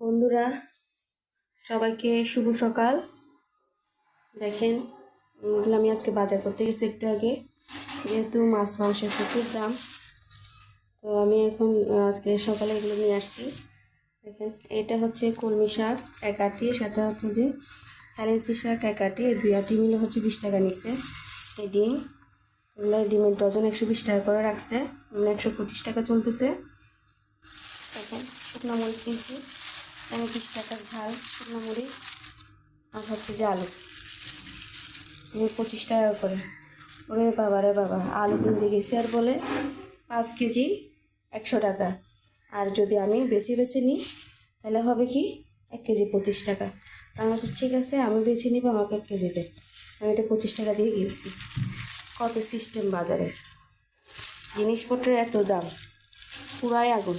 বন্ধুরা, সবাইকে শুভ সকাল। দেখেন, আমি আজকে বাজার করতে গেছি একটু আগে, যেহেতু মাছ মাংসের প্রচুর দাম। তো আমি এখন আজকে সকালে এগুলো নিয়ে আসছি। দেখেন, এটা হচ্ছে কলমি শাক এক আটি, সাথে হচ্ছে যে হেলেন্সি শাক এক আটি, এই দুই আটি মিলে হচ্ছে 20 টাকা নিচ্ছে। এই ডিম, এগুলো ডিমের ডজন 120 টাকা করে রাখছে, 125 টাকা চলতেছে। দেখেন, শুকনো মরিচ কিনছি, এখানে 20 টাকার ঝাল শুকনো মরিচ, আর হচ্ছে যে আলু 25 টাকা করে। ওরে বাবা রে বাবা, আলু কিনতে গেছি আর বলে 5 কেজি 100 টাকা, আর যদি আমি বেছে বেছে নিই তাহলে হবে কি 1 কেজি 25 টাকা। আমি বলছি ঠিক আছে, আমি বেছে নিব, আমাকে 1 কেজি দে। আমি এটা 25 টাকা দিয়ে গিয়েছি। কত সিস্টেম বাজারে, জিনিসপত্রের এত দাম, পুরাই আগুন।